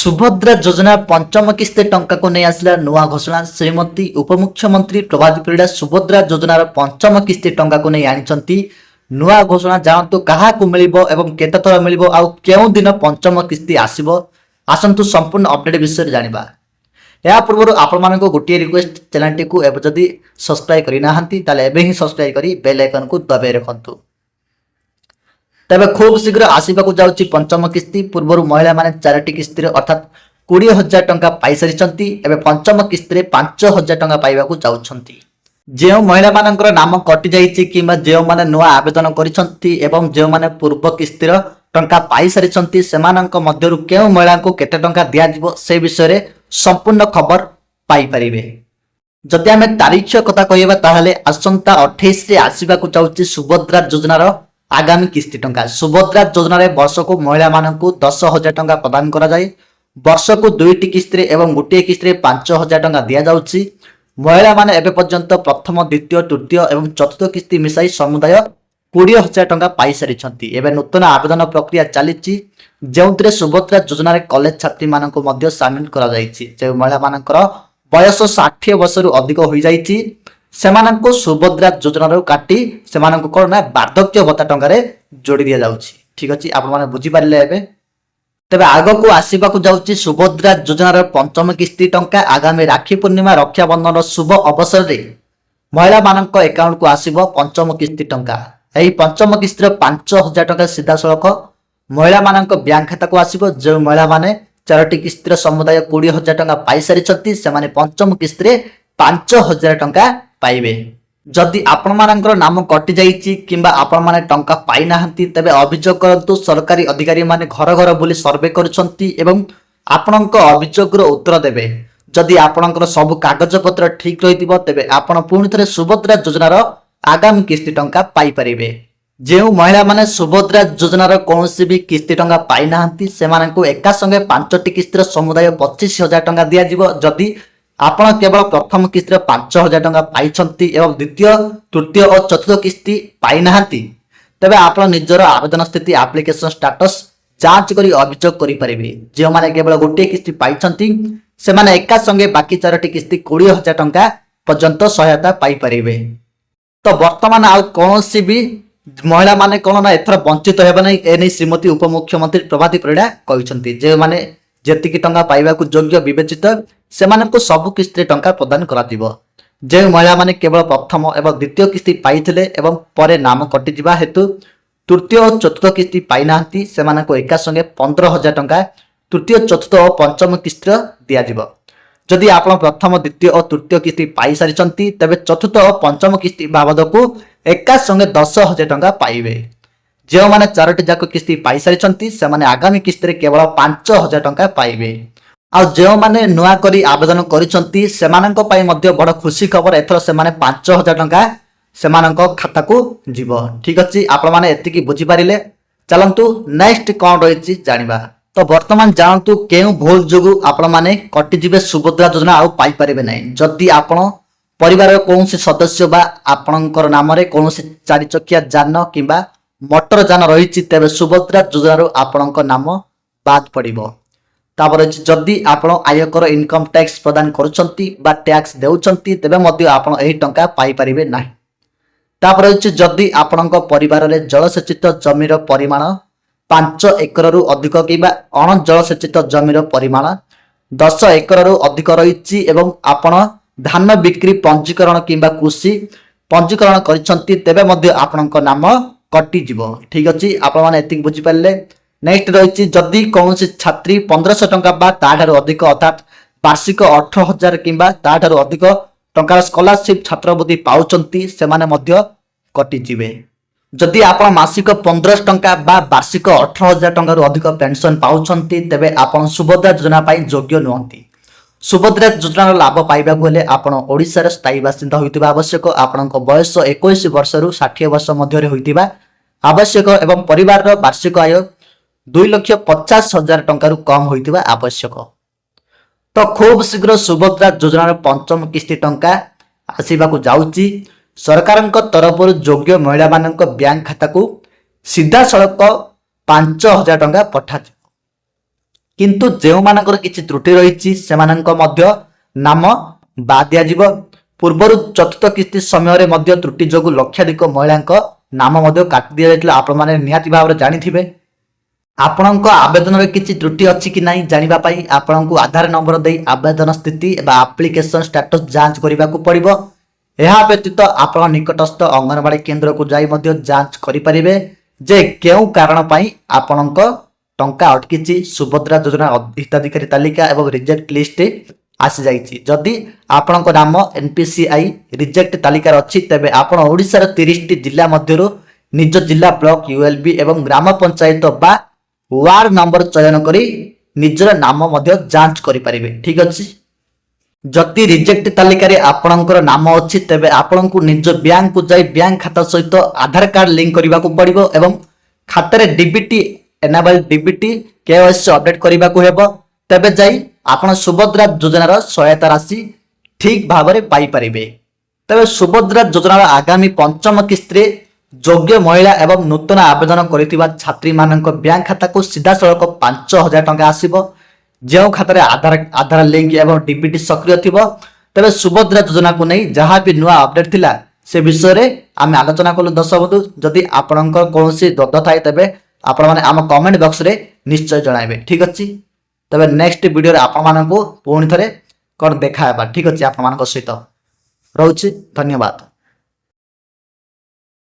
सुभद्रा योजना पंचम किस्ती टंका को नहीं आसला नुआ घोषणा। श्रीमती उपमुख्यमंत्री प्रभात परिड़ा सुभद्रा योजनार पंचम किस्ती टंका को नहीं आनी नुआ घोषणा। जानतु क्या मिलिबो एवं केते थर मिलिबो आउ केउं दिन पंचम किस्ती आसीबो आसंतु संपूर्ण अपडेट विषय जानिबा। या पूर्व आपण गोटे रिक्वेस्ट चैनल टी को जदि सब्सक्राइब करना ताले एबे ही सब्सक्राइब करी बेल आइकन को दबाई रखंतु। तबे खूब शीघ्र आसवाक जाऊँगी पंचम किस्ती। पूर्व महिला माने 4टी किस्ती अर्थात 20,000 टंका पाई सारी एवं पंचम किस्ती 5,000 टंका पाइबाकू जाउछंती। जो महिला मानकर नाम कटि जाइछि किंबा जो माने नुआ आवेदन करिसंती एवं जो माने पूर्व किस्तीर टंका पाई सारी सेमानंक मध्यरु केउ महिला को केते टंका दिया जिवो से विषय रे संपूर्ण खबर पाई परिबे। जदि आमे तारीख कथा कहिबा ताहले आसंता 28 रे आसीबाकू जाउछि सुभद्रा योजनार आगामी किस्ती टंका। सुभद्रा योजना वर्ष को महिला मानक 10,000 टंका प्रदान करा जाए। वर्ष को 2टी किस्ती एवं गोटे किस्ती 5,000 टंका दि जाउछि। महिला माने एबे पर्यंत प्रथम द्वितीय तृतीय एवं चतुर्थ किस्ती मिसाई समुदाय 20,000 टंका पाई सारी। एवं नूतन आवेदन प्रक्रिया चली जो सुभद्रा योजना कॉलेज छात्री मानक मध्य सामिल करा जाइछि। जो महिला मानकर बयस 60 वर्ष रु अधिक हो जाइछि सेमानंको सुभद्रा योजना काटी सेमानंको कोन ना वार्धक्य भत्ता टंकारे जोड़ी दिया जाउछि। ठीक अछि, आपण माने बुझी पारले एबे। तबे आगो को आसीबाकू जाउछि सुभद्रा योजनार पंचम किस्ती टंका। आगामी राखी पूर्णिमा रक्षा बंधन शुभ अवसर रे महिला मानक अकाउंट को आसीबो पंचम किस्ती टंका। एही पंचम किस्तीर 5,000 टंका सीधा सड़क महिला मानक बैंक खाता को आसीबो। जो महिला माने 4टी किस्तीर समुदाय 20,000 टंका पाई सारी छथि सेमाने पंचम किस्ती 5,000 टंका पाइबे। जदि आपण मानकर नाम कटि जाइछि किंबा आपण माने टंका पाई नाहंती तबे अभियोग करंतु। सरकारी अधिकारी माने घर घर बुली सर्वे करूछंती एवं आपणक अभियोग रो उत्तर देबे। जदि आपणकर सब कागज पत्र ठीक रहितिबो तबे आपण पुणी थरे सुभद्रा योजनार आगामी किस्ती टंका पाई परिबे। जेउ महिला माने सुभद्रा योजनार कोनोसी भी किस्ती टंका पाई नाहंती सेमानकु एका संगे 5टी किस्तीर समुदाय 25,000 टंका दिया जिवो। जदि आपण केवल प्रथम किस्ती 5,000 टंका पाइछंती एवं द्वितीय तृतीय और चतुर्थ किस्ती पाई नाहंती तबे आपण निजर आवेदन स्थिति एप्लिकेशन स्टेटस जांच करी अभियोग करि परिबे। जे माने केवल गोटे किस्ती पाइछंती से माने एका संगे बाकी 4टी किस्ती 20,000 टंका पर्यंत सहायता पाई परिबे। तो वर्तमान आ कोनोसी भी महिला माने कोन ना एथर वंचित हेबा नै एनै श्रीमती उपमुख्यमंत्री प्रभाती परिड़ा कहिसंती। जे माने जेतिकी टंका पाइबाकू योग्य विवेचित सेमानंको सबु किस्ती टंका प्रदान करातिबो। जे महिला माने केवल प्रथम एवं द्वितीय किस्ती पाइथिले एवं परे नाम कटि जिबा हेतु तृतीय और चतुर्थ किस्ती पाइ नाहंती सेमानंको एका संगे 15,000 टंका तृतीय चतुर्थ और पंचम किस्ती दिया जिवो। जदि आपण प्रथम द्वितीय और तृतीय किस्ती पाई सारी तबे चतुर्थ और पंचम किस्ती बाबदकू एका संगे 10,000 टंका पाइबे। जो माने 4टी जाक किस्ती पाई सारी से माने आगामी किस्ती केवल 5,000 टंका पाइबे। आ जो माने नुआ करी आवेदन करिसंती सेमानंको पाई मध्य बड़ खुशी खबर एथर से माने 5,000 टंका सेमानंको खाता को जीवो। ठीक अछि, आपण माने एतिकी बुझी पारिले। चलंतु नेक्स्ट कोन रहिछि जानिबा। तो वर्तमान जानतु केउ भूल जोगु आपण माने कटि जिवे सुभद्रा योजना आ पाई परिबे नै। जदि आपण परिवार कोनोसी सदस्य बा आपणकर नाम रे कोनोसी 4 चकिया जान किंबा मोटर जान रहिछि तबे सुभद्रा योजना आपणक नाम बाद पड़िबो। तापर जदि आपण आयकर इनकम टैक्स प्रदान करूछंती बा टैक्स देउछंती तबे मध्य आपण एही टंका पाई परिबे नाही। तापर जदि आपणक परिवार रे जलसेचित जमीर परिमाण 5 एकर रु अधिक किबा अण जलसेचित जमीर परिमाण 10 एकर रु अधिक रहिछि एवं आपण धान बिक्री पंजीकरण किंबा कृषि पंजीकरण करिसंती तबे मध्य आपणक नाम कटि जिवो। ठीक अछि, आपण माने एतिक बुझी पाले। नेक्स्ट रहिछि जदि कोनोसी छात्री 1500 टंका बा ताठारु अधिक अर्थात वार्षिक 18,000 किंबा ताठारु अधिक टंकार स्कॉलरशिप छात्रवृत्ति पाउचंती सेमाने मध्य कटि जिवे। जदि आपण मासिक 1500 टंका बा वार्षिक 18,000 टंकार अधिक पेंशन पाउचंती तबे आपण सुभद्रा योजना पाई योग्य नहंती। सुभद्रा योजनार लाभ पाइबाकू हेले आपण ओडिसा रे स्थायी बासिंदा होइतिबा आवश्यक। आपणक बयस 21 वर्ष रु 60 वर्ष मध्य होइतिबा आवश्यक एवं परिवार रो वार्षिक आय 2,50,000 टंका रु कम होइतिबा आवश्यक। तो खूब शीघ्र सुभद्रा योजनार पंचम किस्ती टंका आसीबाकू जाउची। सरकारक तरफ योग्य महिला मानक बैंक खाता को सीधा सड़क 5,000 टंका पठा କିନ୍ତୁ ଯେଉଁମାନଙ୍କର କିଛି ତ୍ରୁଟି ରହିଛି ସେମାନଙ୍କ ମଧ୍ୟ ନାମ ବାଦ ଦିଆଯିବ। ପୂର୍ବରୁ ଚତୁର୍ଥ କିସ୍ତି ସମୟରେ ମଧ୍ୟ ତ୍ରୁଟି ଯୋଗୁଁ ଲକ୍ଷାଧିକ ମହିଳାଙ୍କ ନାମ ମଧ୍ୟ କାଟି ଦିଆଯାଇଥିଲା। ଆପଣମାନେ ନିହାତି ଭାବରେ ଜାଣିଥିବେ। ଆପଣଙ୍କ ଆବେଦନରେ କିଛି ତ୍ରୁଟି ଅଛି କି ନାହିଁ ଜାଣିବା ପାଇଁ ଆପଣଙ୍କୁ ଆଧାର ନମ୍ବର ଦେଇ ଆବେଦନ ସ୍ଥିତି ବା ଆପ୍ଲିକେସନ ଷ୍ଟାଟସ ଯାଞ୍ଚ କରିବାକୁ ପଡ଼ିବ। ଏହା ବ୍ୟତୀତ ଆପଣ ନିକଟସ୍ଥ ଅଙ୍ଗନବାଡ଼ି କେନ୍ଦ୍ରକୁ ଯାଇ ମଧ୍ୟ ଯାଞ୍ଚ କରିପାରିବେ ଯେ କେଉଁ କାରଣ ପାଇଁ ଆପଣଙ୍କ ଟଙ୍କା ଅଟକିଛି। ସୁଭଦ୍ରା ଯୋଜନା ହିତାଧିକାରୀ ତାଲିକା ଏବଂ ରିଜେକ୍ଟ ଲିଷ୍ଟ ଆସିଯାଇଛି। ଯଦି ଆପଣଙ୍କ ନାମ NPCI ରିଜେକ୍ଟ ତାଲିକାରେ ଅଛି ତେବେ ଆପଣ ଓଡ଼ିଶାର 30ଟି ଜିଲ୍ଲା ମଧ୍ୟରୁ ନିଜ ଜିଲ୍ଲା ବ୍ଲକ ULB ଏବଂ ଗ୍ରାମ ପଞ୍ଚାୟତ ବା ୱାର୍ଡ ନମ୍ବର ଚୟନ କରି ନିଜର ନାମ ମଧ୍ୟ ଯାଞ୍ଚ କରିପାରିବେ। ଠିକ ଅଛି। ଯଦି ରିଜେକ୍ଟ ତାଲିକାରେ ଆପଣଙ୍କର ନାମ ଅଛି ତେବେ ଆପଣଙ୍କୁ ନିଜ ବ୍ୟାଙ୍କକୁ ଯାଇ ବ୍ୟାଙ୍କ ଖାତା ସହିତ ଆଧାର କାର୍ଡ ଲିଙ୍କ କରିବାକୁ ପଡ଼ିବ ଏବଂ ଖାତାରେ DBT enable DBT KYC update କରିବାକୁ ହେବ। ତେବେ ଯାଇ ଆପଣ ସୁଭଦ୍ରା ଯୋଜନାର ସହାୟତା ରାଶି ଠିକ ଭାବରେ ପାଇପାରିବେ। ତେବେ ସୁଭଦ୍ରା ଯୋଜନାର ଆଗାମୀ ପଞ୍ଚମ କିସ୍ତିରେ ଯୋଗ୍ୟ ମହିଳା ଏବଂ ନୂତନ ଆବେଦନ କରିଥିବା ଛାତ୍ରୀମାନଙ୍କ ବ୍ୟାଙ୍କ ଖାତାକୁ ସିଧାସଳଖ 5,000 ଟଙ୍କା ଆସିବ ଯେଉଁ ଖାତାରେ ଆଧାର ଲିଙ୍କ ଏବଂ DBT ସକ୍ରିୟ ଥିବ। ତେବେ ସୁଭଦ୍ରା ଯୋଜନାକୁ ନେଇ ଯାହା ବି ନୂଆ ଅପଡେଟ ଥିଲା ସେ ବିଷୟରେ ଆମେ ଆଲୋଚନା କଲୁ ଦର୍ଶକ ବନ୍ଧୁ। ଯଦି ଆପଣଙ୍କର କୌଣସି ଦ୍ୱନ୍ଦ୍ୱ ଥାଏ ତେବେ ଆପଣମାନେ ଆମ କମେଣ୍ଟ ବକ୍ସରେ ନିଶ୍ଚୟ ଜଣାଇବେ। ଠିକ ଅଛି। ତେବେ ନେକ୍ସଟ ଭିଡ଼ିଓରେ ଆପଣମାନଙ୍କୁ ପୁଣି ଥରେ କ'ଣ ଦେଖାହେବା। ଠିକ ଅଛି ଆପଣମାନଙ୍କ ସହିତ ରହୁଛି। ଧନ୍ୟବାଦ।